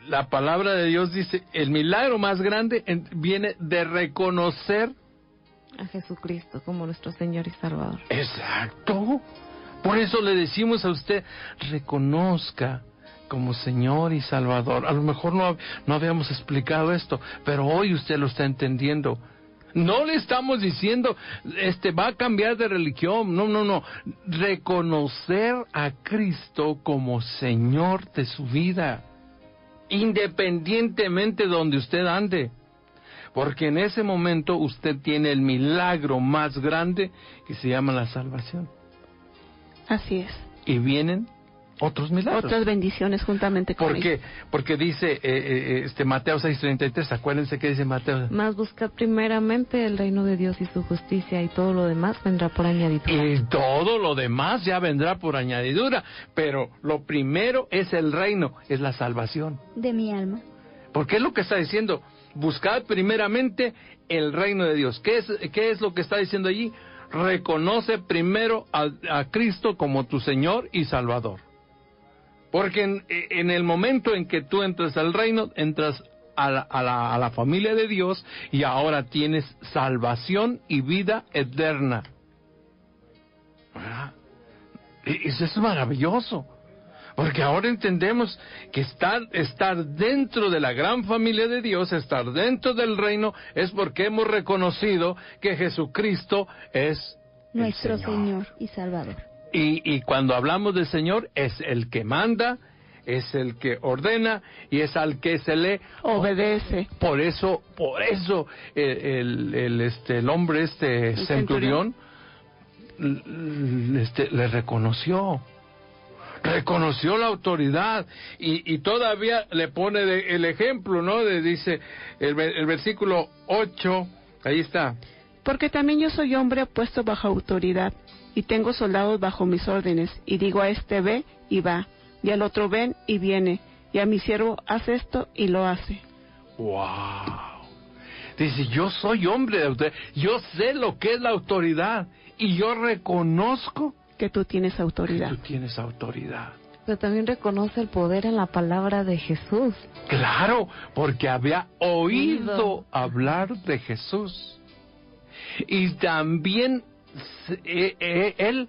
S2: La palabra de Dios dice, el milagro más grande viene de reconocer
S5: a Jesucristo como nuestro Señor y Salvador.
S2: Exacto. Por eso le decimos a usted, reconozca como Señor y Salvador. A lo mejor no habíamos explicado esto, pero hoy usted lo está entendiendo. No le estamos diciendo, va a cambiar de religión. No. Reconocer a Cristo como Señor de su vida, independientemente de donde usted ande. Porque en ese momento usted tiene el milagro más grande que se llama la salvación.
S3: Así es.
S2: Y vienen otros milagros.
S3: Otras bendiciones juntamente con ellos.
S2: Porque dice Mateo 6:33, acuérdense que dice Mateo.
S5: Mas buscad primeramente el reino de Dios y su justicia, y todo lo demás vendrá por añadidura.
S2: Y todo lo demás ya vendrá por añadidura, pero lo primero es el reino, es la salvación
S4: de mi alma.
S2: Porque es lo que está diciendo, buscad primeramente el reino de Dios. ¿Qué es lo que está diciendo allí? Reconoce primero a Cristo como tu Señor y Salvador. Porque en el momento en que tú entras al reino, entras a la familia de Dios, y ahora tienes salvación y vida eterna. ¿Verdad? Eso es maravilloso. Porque ahora entendemos que estar dentro de la gran familia de Dios, estar dentro del reino, es porque hemos reconocido que Jesucristo es
S4: nuestro Señor y Salvador.
S2: Y cuando hablamos del Señor, es el que manda, es el que ordena y es al que se le
S3: obedece.
S2: Por eso el hombre centurión le reconoció la autoridad y todavía le pone el ejemplo, ¿no? Dice el versículo 8, ahí está.
S3: Porque también yo soy hombre puesto bajo autoridad, y tengo soldados bajo mis órdenes, y digo a este ve y va, y al otro ven y viene, y a mi siervo haz esto y lo hace.
S2: ¡Wow! Dice, yo soy hombre de autoridad, yo sé lo que es la autoridad, y yo reconozco
S3: que tú tienes autoridad.
S2: Que tú tienes autoridad.
S5: pero también reconoce el poder en la palabra de Jesús.
S2: Claro, porque había oído hablar de Jesús. Y también él,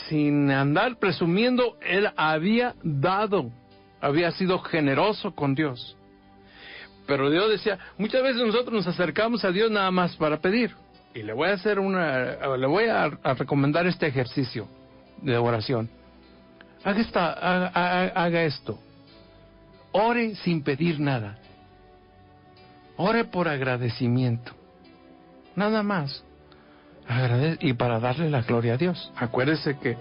S2: sin andar presumiendo, él había dado, había sido generoso con Dios. Pero Dios decía, muchas veces nosotros nos acercamos a Dios nada más para pedir. Y le voy a recomendar este ejercicio de oración. Haga esto. Ore sin pedir nada. Ore por agradecimiento. Nada más. Y para darle la gloria a Dios. Acuérdese que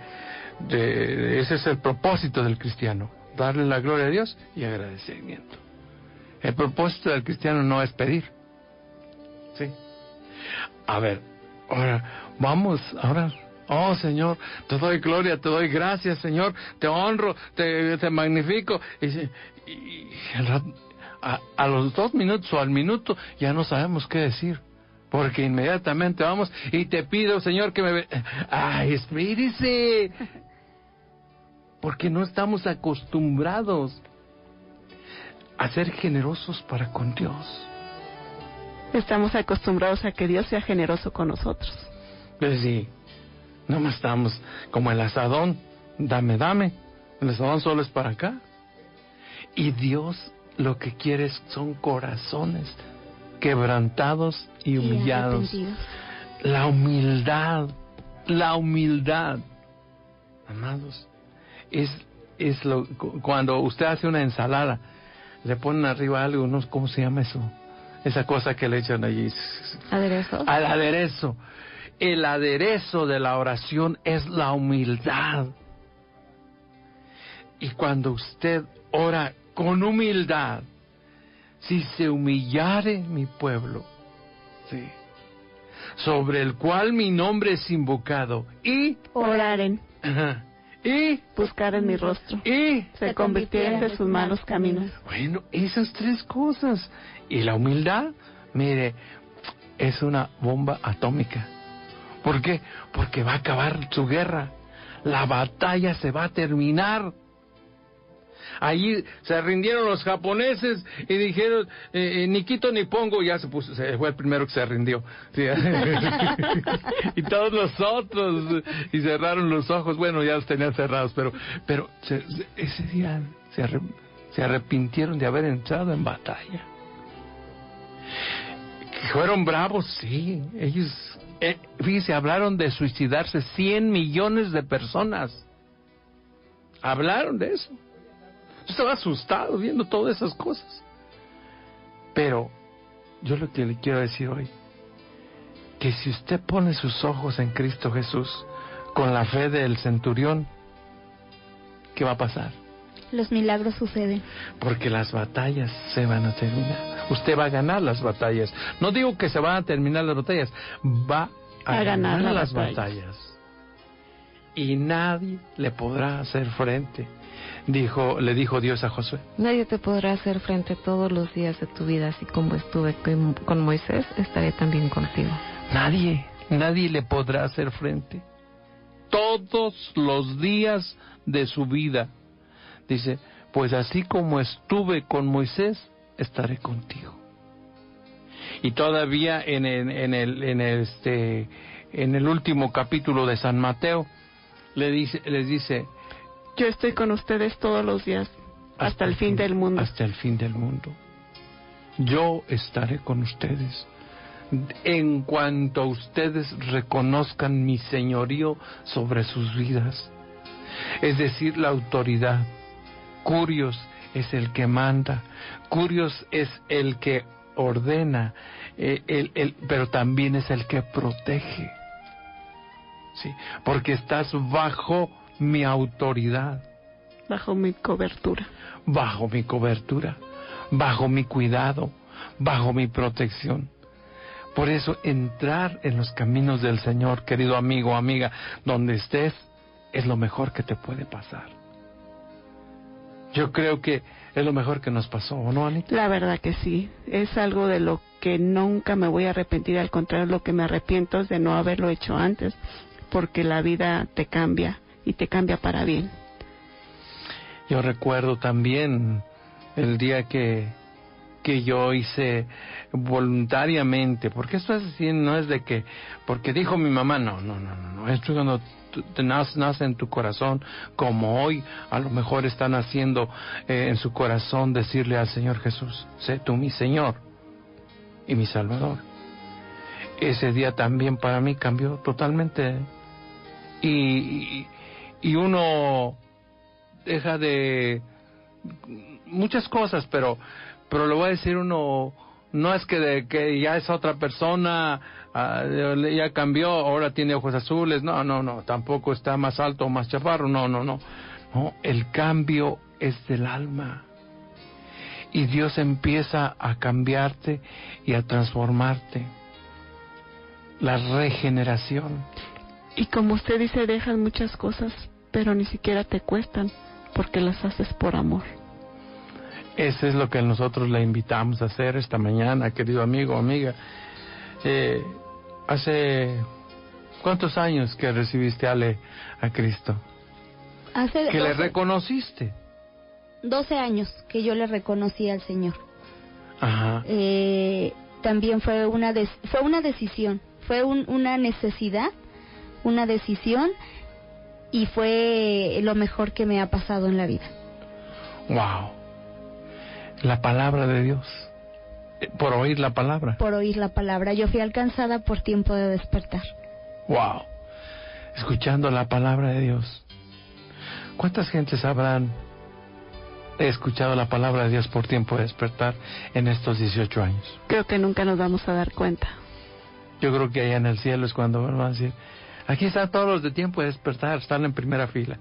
S2: ese es el propósito del cristiano. Darle la gloria a Dios y agradecimiento. El propósito del cristiano no es pedir. ¿Sí? A ver, ahora. Oh, Señor, te doy gloria, te doy gracias, Señor, te honro, te magnifico. Y a los 2 minutos o al minuto ya no sabemos qué decir. Porque inmediatamente vamos y te pido, Señor, que me... ¡Ay, espírese! Porque no estamos acostumbrados a ser generosos para con Dios.
S3: Estamos acostumbrados a que Dios sea generoso con nosotros.
S2: Pues sí, no más estamos como el asadón, dame. El asadón solo es para acá. Y Dios lo que quiere son corazones quebrantados y humillados. La humildad, amados, es lo, cuando usted hace una ensalada, le ponen arriba algo, ¿no? ¿Cómo se llama eso? Esa cosa que le echan allí.
S5: ¿Aderezo?
S2: Al aderezo. El aderezo de la oración es la humildad. Y cuando usted ora con humildad, si se humillare mi pueblo, sí, sobre el cual mi nombre es invocado, y
S3: oraren,
S2: y
S3: buscaren mi rostro,
S2: y
S3: se convirtieren de sus malos caminos.
S2: Bueno, esas 3 cosas. Y la humildad, mire, es una bomba atómica. ¿Por qué? Porque va a acabar su guerra. La batalla se va a terminar. Allí se rindieron los japoneses y dijeron, ni quito ni pongo, ya fue el primero que se rindió. Sí. Y todos los otros, y cerraron los ojos, bueno, ya los tenían cerrados, pero ese día se arrepintieron de haber entrado en batalla. Fueron bravos, sí, ellos, fíjense, hablaron de suicidarse 100 millones de personas. Hablaron de eso. Yo estaba asustado viendo todas esas cosas. Pero yo lo que le quiero decir hoy, que si usted pone sus ojos en Cristo Jesús con la fe del centurión, ¿qué va a pasar?
S4: Los milagros suceden.
S2: Porque las batallas se van a terminar. Usted va a ganar las batallas. No digo que se van a terminar las batallas, va a ganar las batallas. Y nadie le podrá hacer frente. Le dijo Dios a Josué.
S5: Nadie te podrá hacer frente todos los días de tu vida, así como estuve con Moisés, estaré también contigo.
S2: Nadie le podrá hacer frente. Todos los días de su vida. Dice, pues así como estuve con Moisés, estaré contigo. Y todavía en el último capítulo de San Mateo, les dice,
S3: yo estoy con ustedes todos los días, hasta el fin del mundo.
S2: Hasta el fin del mundo. Yo estaré con ustedes. En cuanto a ustedes reconozcan mi señorío sobre sus vidas. Es decir, la autoridad. Curios es el que manda. Curios es el que ordena. Pero también es el que protege. ¿Sí? Porque estás bajo mi autoridad.
S3: Bajo mi cobertura.
S2: Bajo mi cobertura. Bajo mi cuidado. Bajo mi protección. Por eso entrar en los caminos del Señor, querido amigo o amiga, donde estés, es lo mejor que te puede pasar. Yo creo que es lo mejor que nos pasó, ¿o no, Anita?
S3: La verdad que sí. Es algo de lo que nunca me voy a arrepentir. Al contrario, lo que me arrepiento es de no haberlo hecho antes. Porque la vida te cambia. Y te cambia para bien.
S2: Yo recuerdo también el día que yo hice voluntariamente, porque esto es así, no es de que, porque dijo mi mamá, no, esto es cuando te nace en tu corazón, como hoy a lo mejor están haciendo en su corazón, decirle al Señor Jesús, sé tú mi Señor y mi Salvador. Ese día también para mí cambió totalmente, y uno deja de muchas cosas, pero le voy a decir, uno no es que ya es otra persona, ya cambió, ahora tiene ojos azules, no, tampoco está más alto o más chaparro, no, el cambio es del alma, y Dios empieza a cambiarte y a transformarte, la regeneración.
S3: Y como usted dice, dejas muchas cosas, pero ni siquiera te cuestan, porque las haces por amor.
S2: Eso es lo que nosotros le invitamos a hacer esta mañana, querido amigo, amiga. ¿Hace cuántos años que recibiste, Ale, a Cristo?
S4: Que
S2: le reconociste.
S4: 12 años que yo le reconocí al Señor.
S2: Ajá.
S4: También fue una decisión, fue una necesidad, una decisión, y fue lo mejor que me ha pasado en la vida.
S2: Wow. La palabra de Dios. Por oír la palabra.
S4: Por oír la palabra. Yo fui alcanzada por tiempo de despertar.
S2: Wow. Escuchando la palabra de Dios. ¿Cuántas gentes habrán escuchado la palabra de Dios por tiempo de despertar en estos 18 años?
S3: Creo que nunca nos vamos a dar cuenta.
S2: Yo creo que allá en el cielo es cuando van a decir, aquí están todos los de tiempo de despertar, están en primera fila.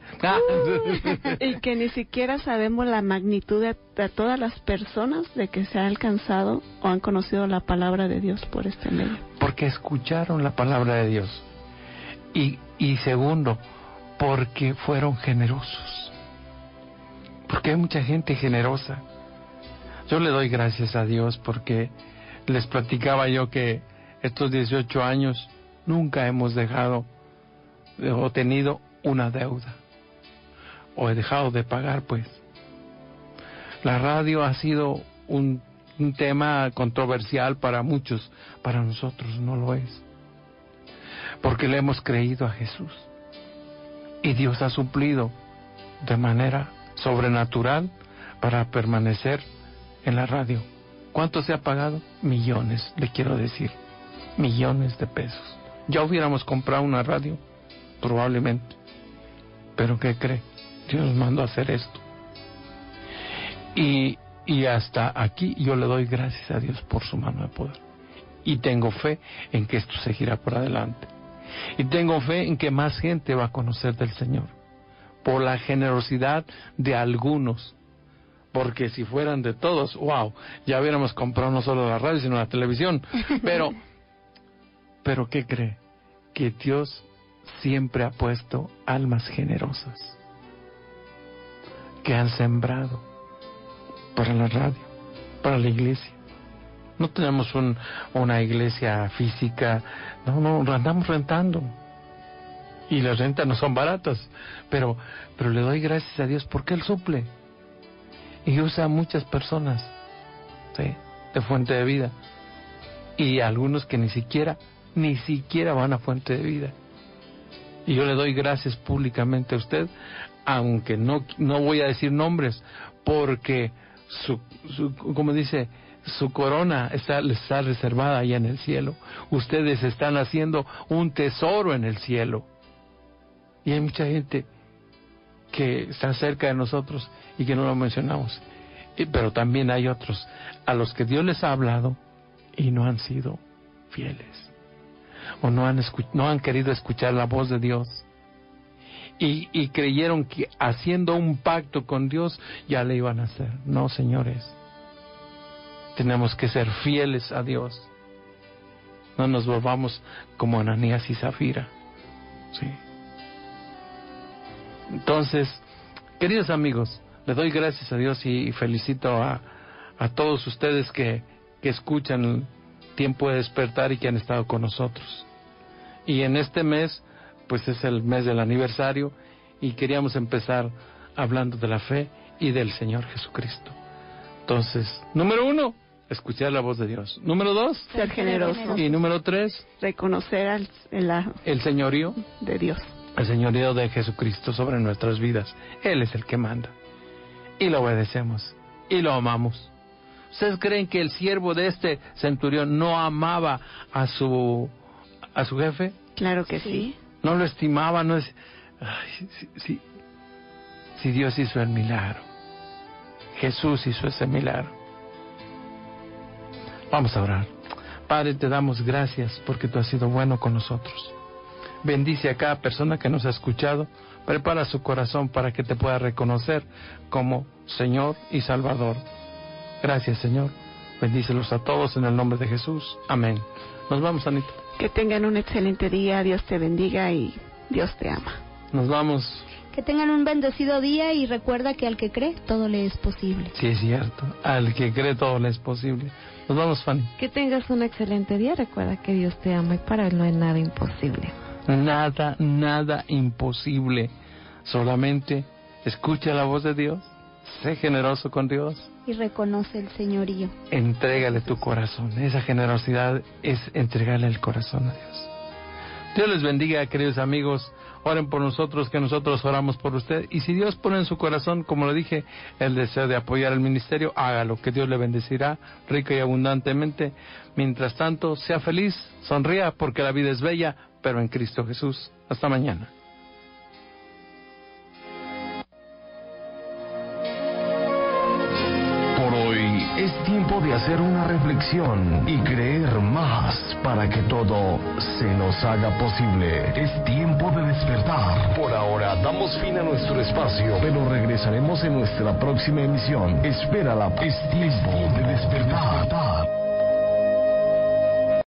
S3: Y que ni siquiera sabemos la magnitud de todas las personas de que se ha alcanzado o han conocido la palabra de Dios por este medio.
S2: Porque escucharon la palabra de Dios. Y segundo, porque fueron generosos. Porque hay mucha gente generosa. Yo le doy gracias a Dios porque les platicaba yo que estos 18 años nunca hemos dejado o tenido una deuda o he dejado de pagar, pues. La radio ha sido un tema controversial para muchos, para nosotros no lo es, porque le hemos creído a Jesús y Dios ha suplido de manera sobrenatural para permanecer en la radio. ¿Cuánto se ha pagado? Millones, le quiero decir, millones de pesos. Ya hubiéramos comprado una radio, probablemente. Pero ¿qué cree? Dios nos mandó a hacer esto. Y hasta aquí yo le doy gracias a Dios por su mano de poder. Y tengo fe en que esto seguirá por adelante. Y tengo fe en que más gente va a conocer del Señor. Por la generosidad de algunos. Porque si fueran de todos, wow, ya hubiéramos comprado no solo la radio, sino la televisión. Pero ¿qué cree? Que Dios siempre ha puesto almas generosas que han sembrado para la radio, para la iglesia. No tenemos una iglesia física, no, andamos rentando. Y las rentas no son baratas, pero le doy gracias a Dios porque Él suple. Y usa a muchas personas, ¿sí?, de Fuente de Vida. Y algunos que ni siquiera van a Fuente de Vida. Y yo le doy gracias públicamente a usted, aunque no voy a decir nombres, porque como dice, su corona les está reservada allá en el cielo. Ustedes están haciendo un tesoro en el cielo. Y hay mucha gente que está cerca de nosotros y que no lo mencionamos. Pero también hay otros a los que Dios les ha hablado y no han sido fieles. O no han querido escuchar la voz de Dios. Y creyeron que haciendo un pacto con Dios ya le iban a hacer. No, señores. Tenemos que ser fieles a Dios. No nos volvamos como Ananías y Zafira. Sí. Entonces, queridos amigos, le doy gracias a Dios y felicito a todos ustedes que escuchan Tiempo de Despertar y que han estado con nosotros. Y en este mes, pues es el mes del aniversario y queríamos empezar hablando de la fe y del Señor Jesucristo. Entonces, número 1, escuchar la voz de Dios. Número 2,
S3: Ser generoso.
S2: y número 3,
S3: Reconocer
S2: el señorío
S3: de Dios.
S2: el señorío de Jesucristo sobre nuestras vidas. Él es el que manda. Y lo obedecemos. Y lo amamos. ¿Ustedes creen que el siervo de este centurión no amaba a su jefe?
S3: Claro que sí.
S2: No lo estimaba, no es... Ay, si Dios hizo el milagro. Jesús hizo ese milagro. Vamos a orar. Padre, te damos gracias porque tú has sido bueno con nosotros. Bendice a cada persona que nos ha escuchado. Prepara su corazón para que te pueda reconocer como Señor y Salvador. Gracias, Señor. Bendícelos a todos en el nombre de Jesús. Amén. Nos vamos, Anita.
S3: Que tengan un excelente día. Dios te bendiga y Dios te ama.
S2: Nos vamos.
S4: Que tengan un bendecido día y recuerda que al que cree todo le es posible.
S2: Sí, es cierto. Al que cree todo le es posible. Nos vamos, Fanny.
S5: Que tengas un excelente día. Recuerda que Dios te ama y para Él no hay nada imposible.
S2: Nada imposible. Solamente escucha la voz de Dios. Sé generoso con Dios.
S4: Y reconoce el señorío.
S2: Entrégale tu corazón. Esa generosidad es entregarle el corazón a Dios. Dios les bendiga, queridos amigos. Oren por nosotros, que nosotros oramos por usted. Y si Dios pone en su corazón, como le dije, el deseo de apoyar el ministerio, hágalo, que Dios le bendecirá rica y abundantemente. Mientras tanto, sea feliz, sonría, porque la vida es bella, pero en Cristo Jesús. Hasta mañana.
S1: Por hoy es tiempo de hacer una reflexión y creer más para que todo se nos haga posible. Es tiempo de despertar. Por ahora damos fin a nuestro espacio, pero regresaremos en nuestra próxima emisión. Espérala. Es tiempo de despertar.